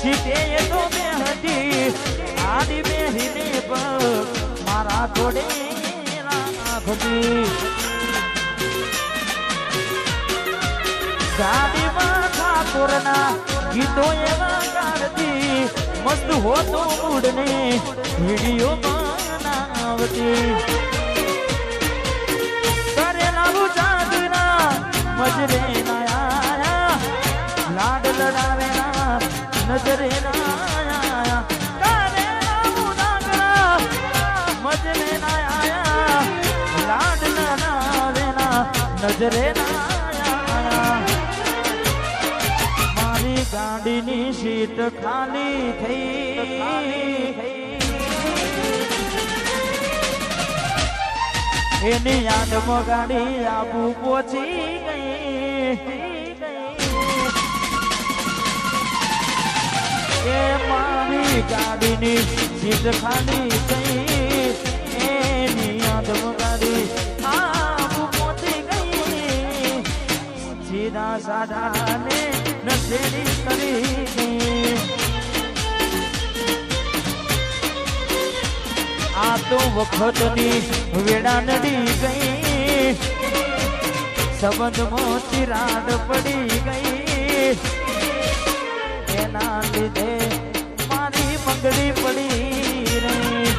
સીટે તો બેહતી આડી બેહીને પગ મારા થોડે રાખતી ગાડીમાં ઠાકોરના ગીતો એવા ગાડતી મસ્ત હોતો મૂડને વિડીયો બનાવતી કરેલા જાગના મજરે ના લાડ લડાવેલા નજરે ના કરેલા મજરે ના લાડ લડાવેલા નજરે ના ગાડીની સીટ ખાલી થઈ એની યાદમાં ગાડી આબુ પહોંચી ગઈ એ મારી ગાડીની સીટ ખાલી થઈ એની યાદમાં ગાડી આબુ પહોંચી ગઈ સીધા સાધાને નશેરી કરી આ તો વખતની વેડા નડી ગઈ સંબંધમાં તિરાડ પડી ગઈ એના લીધે મારી મંગળી પડી રહી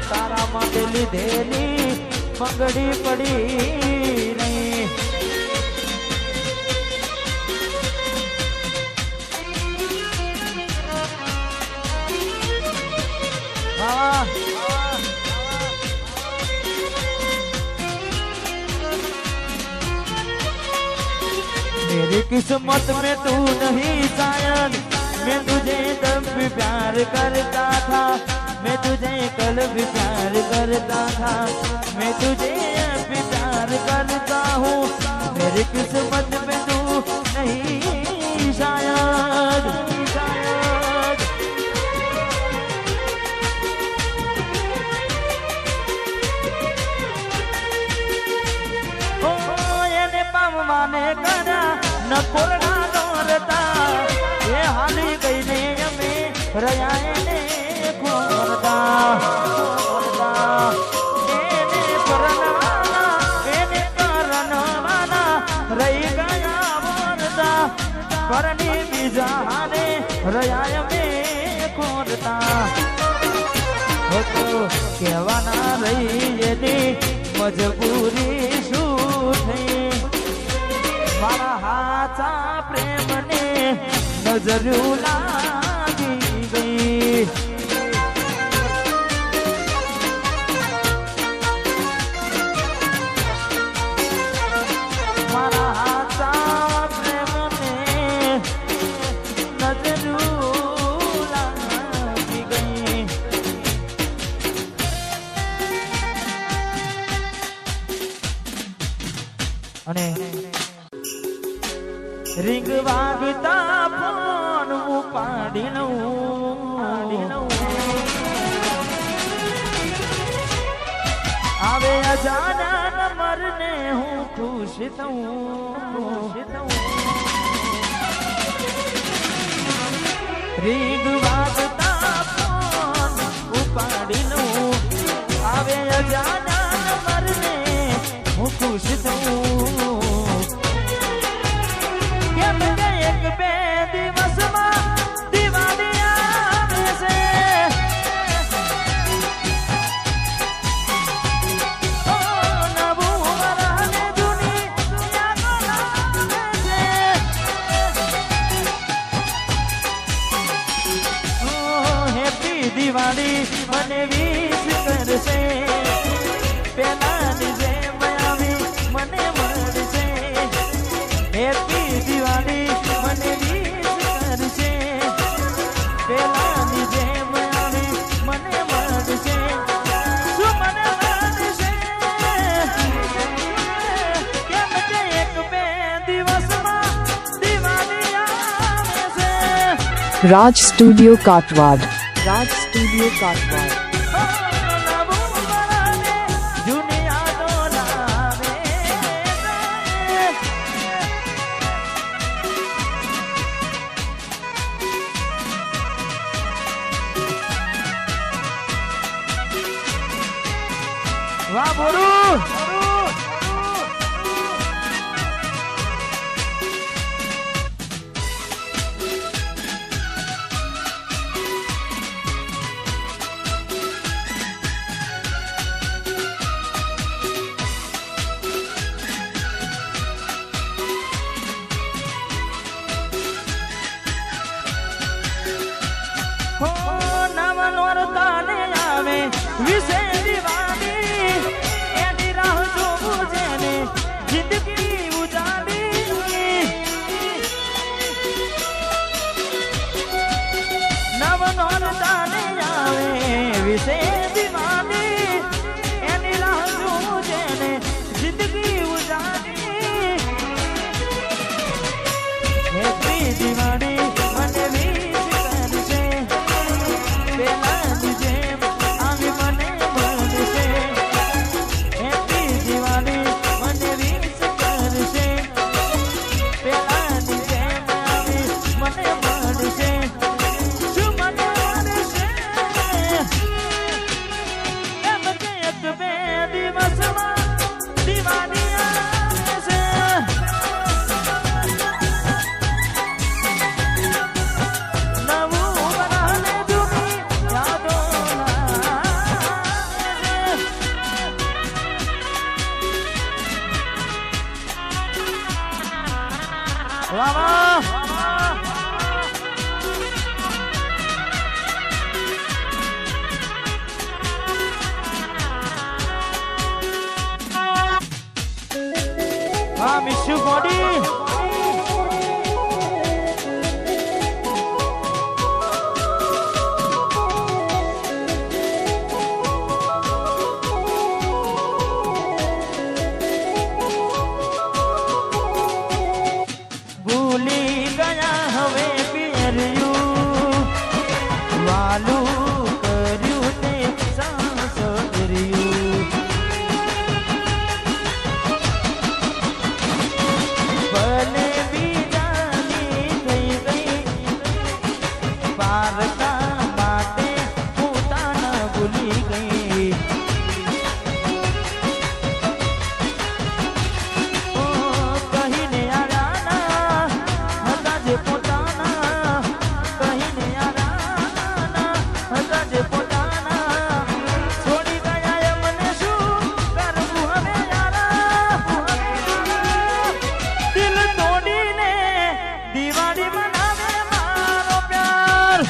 તારા માટે લીધેલી મંગળી પડી मेरी किस्मत में तू नहीं शायद मैं तुझे तब भी प्यार करता था मैं तुझे कल भी प्यार करता था मैं तुझे अब भी प्यार करता हूँ मेरी किस्मत में तू नहीं शायद माने करा न कोरना दौरता ये हाली गई ने हमें रयाए ने खोरता एने करनवाना रही गया मोरता करनी बीजाने रयाए में खोरता हो तो कहवाना रही ये मजबूरी शू थई મારા હાચા પ્રેમને નજરું લાગી ગઈ મારા હાચા પ્રેમને નજરું લાગી ગઈ અને रिंग वागता फोन उपाड़ी लूं आवे अजाना नंबर ने हूँ खुश रिंग वागता फोन उपाड़ी लूं आवे अजाना नंबर ने हूँ खुश एक बे दिवस दिवाली आवे से ओ नबू मराने दुनिया को लावे से ओ हैप्पी दिवाली मने विश करसे पेला निजे मायावी मने मरसे हैप्पी दिवाली મને વિશ કરશે પેલા નિજે મારી મને મળશે શું મને મળશે કેમ કે એક બે દિવસમાં દિવાળી આવે છે રાજ સ્ટુડિયો કાટવાડ રાજ સ્ટુડિયો કાટવાડ વિશે દીવાની એની રાહ જોવું જેને જિંદગી ઉજાડી નવ નોરતાને આવે વિશે દીવાની એની રાહ જોવું જેને જિંદગી ઉજાડી હેપી દિવાળી મને વિશ કરશે પેલાની જેમ આવી મને મળશે હેપી દિવાળી મને વિશ કરશે પેલાની જેમ આવી મને મળશે શું મને મળશે એમ કે એક બે દિવસમાં દિવાળી આવશે miss you body ભૂલી ગયા હવે પિયર્યું વાલું કર્યું તે સાસરિયું ભલે બીજાની થઈ ગઈ પારકા માટે પોતાના ભૂલી ગઈ કહીને આરાના હતા જે પોતાના કહીને આરાના હતા જે પોતાના છોડી ગયા એ મને શું કરવું હવે યારા દિલ તોડીને દિવાળી મનાવે મારો પ્યાર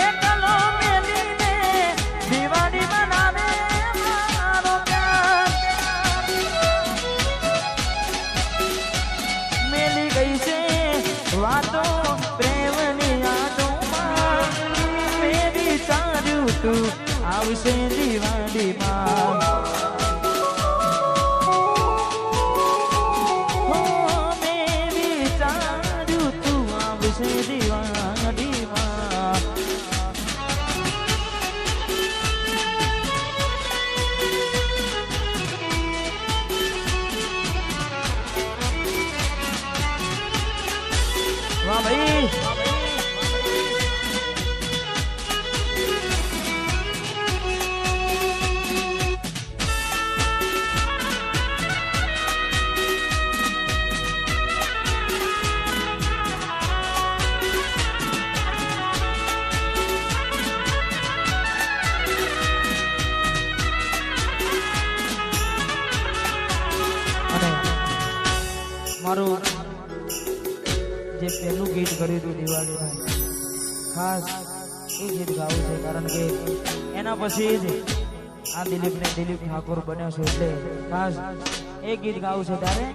એકલો મેલીને દિવાળી મનાવે મારો પ્યાર મેલી ગઈ છે વાતો પ્રેમની યાદોમાં મેં વિચાર્યું તું આવશે દિવાળીમાં મેં વિચાર્યું તું આવશે દિવાળીમાં વાહ ભાઈ અને મારું જે પહેલું ગીત કર્યું હતું દિવાળીમાં ખાસ એ ગીત ગાવું છે કારણ કે એના પછી જ આ દિલીપ ઠાકોર બન્યો છે એટલે ખાસ એ ગીત ગાવું છે ત્યારે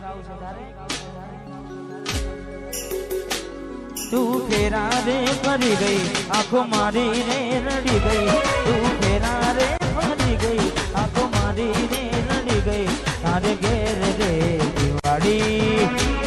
તું ફેરા રે ફરી ગઈ આંખો મારી રે રડી ગઈ તું ફેરા રે ફરી ગઈ આંખો મારી રે રડી ગઈ તારે ઘેર રે દિવાળી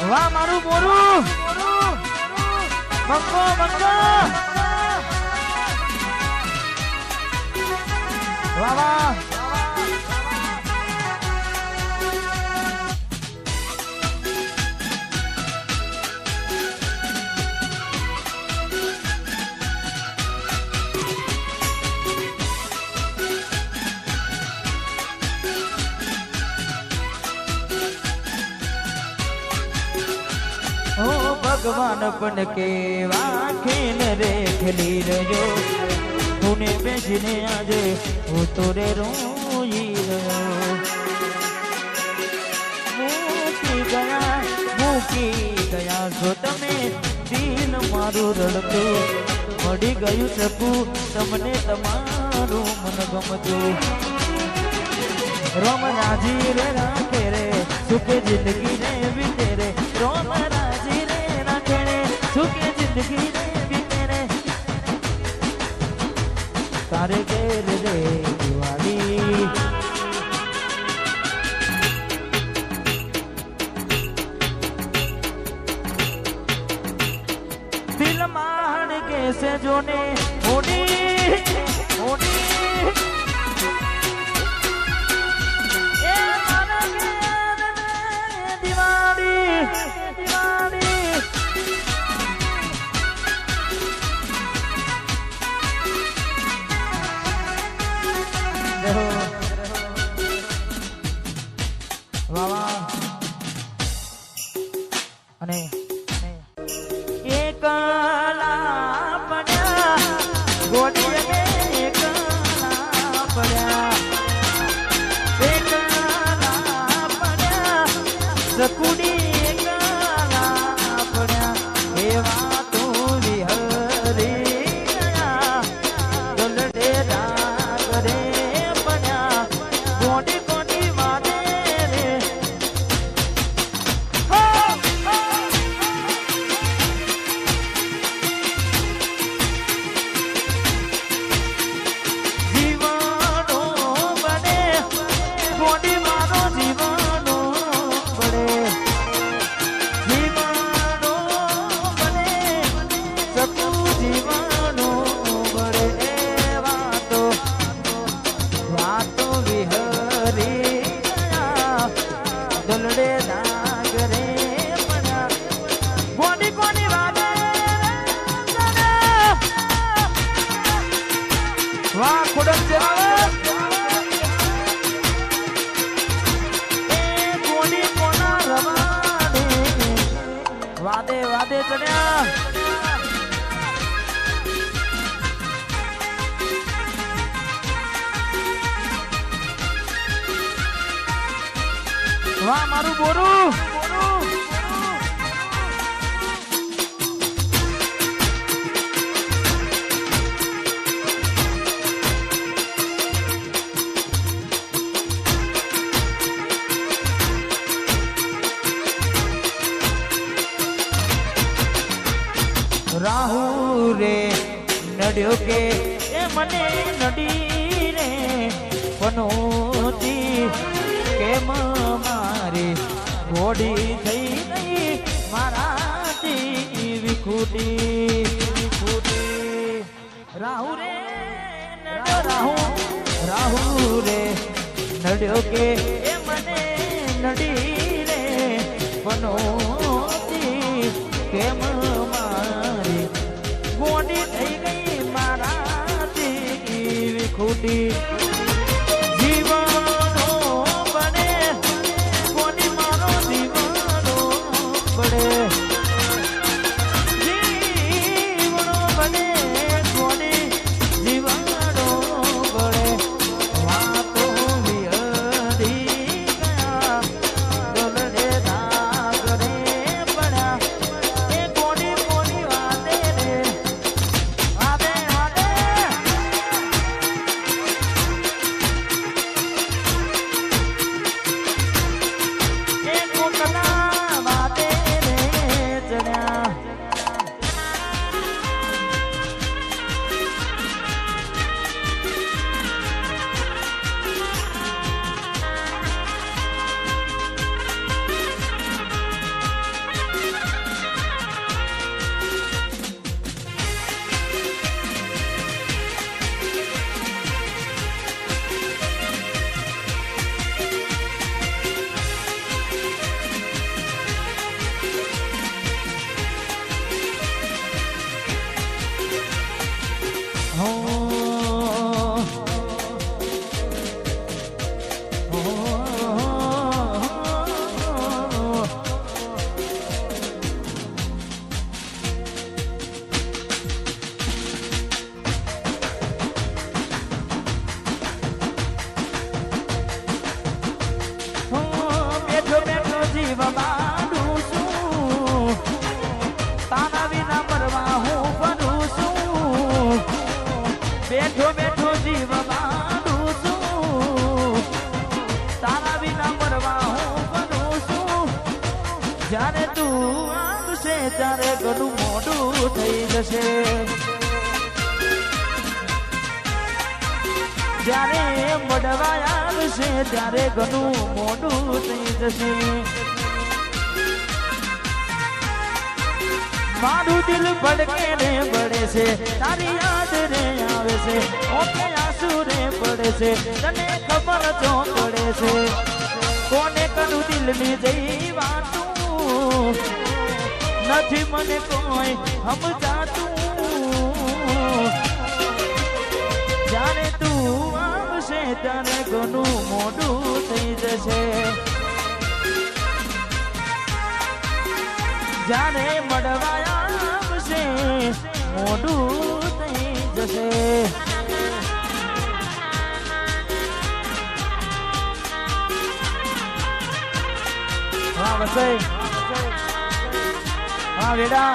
વાહ મારું મોરું મંગો વાહ વાહ ભગવાન પણ કેવા ખેલ રે ખેલી રહ્યો તુને બેસીને આજે હું તો રે રોઈ રહ્યો મૂકી ગયા છો તમે દિલ મારું રડતું મળી ગયું શકું તમને તમારું મન ગમતું રોમ રાજી રે રાખે રે સુખે જિંદગી રે વીતે રે રોમ રાજી રે રાખે રે સુખે જિંદગી રે વીતે રે તારે ઘેર રે દિવાળી દિલ માણ કેસે જોને હોડી હોડી અને એકલા પડ્યા ગોડીએ એકલા પડ્યા સકુડી એકલા પડ્યા એવા તું વિહરી ગયા દલડે રાગ રે પડ્યા ગોડી ગોડી વાદે રે વાદે વાદે ચડ્યા વાહ મારું બોરું રાહુ રે નડ્યો કે એ મને નડી રે પનોતી કેમ મારી ઘોડી થઈ ગઈ મારાથી વિખૂટી રાહુ રે નડ્યો રાહુ રે નડ્યો કે એ મને નડી રે પનોતી કેમ ગોડી થઈ ગઈ મારાથી વિખૂટી જીવનો બને ગોડી મારો જીવનો બને જીવનો બને ગોડી જીવનો બને વાતો વિહરી ગયા દોલડે દાગ રે પડ્યા એ ગોડી ગોડી વાદે રે વાદે વાદે બેઠો બેઠો જીવ બાંધું છું તારા વિના મરવા હું કરું છું જ્યારે તું આવશે ત્યારે ઘણું મોડું થઈ જશે જ્યારે મળવા આવશે ત્યારે ઘણું મોડું થઈ જશે મારું દિલ ભડકે રે બળે છે તારી યાદ રે આવે છે ઓકે આંસુ રે પડે છે તને ખબર જો પડે છે કોને કરું દિલની જઈ વાતું નથી મને કોઈ સમજાતું જ્યારે તું આવશે ત્યારે ઘણું મોડું થઈ જશે જાને મળવા આવશે મોડું થઈ જશે હા વસઈ હા વેડા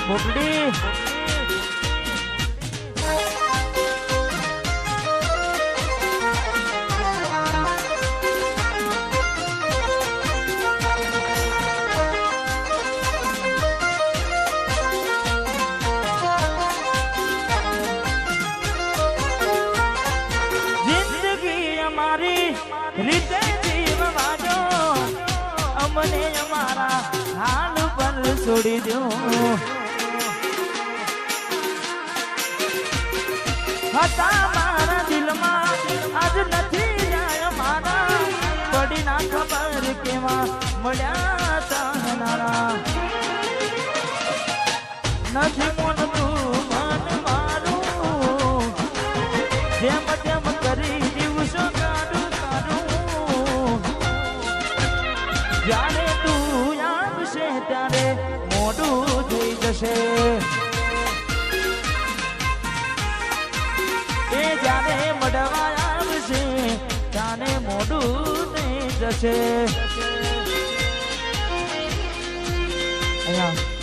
મોકડી રીતે જીવવાજો અમને અમારા હાલ પર છોડી દો હતા મારા દિલમાં આજ નથી જાય મારા પડી ના ખબર કેવા મળ્યા તારા નથી મોનતું મન મારું જેમ તેમ કરી દિવસો જ્યારે તું આવશે ત્યારે મોડું થઈ જશે એ જ્યારે મળવા આવશે ત્યારે મોડું થઈ જશે અહીંયા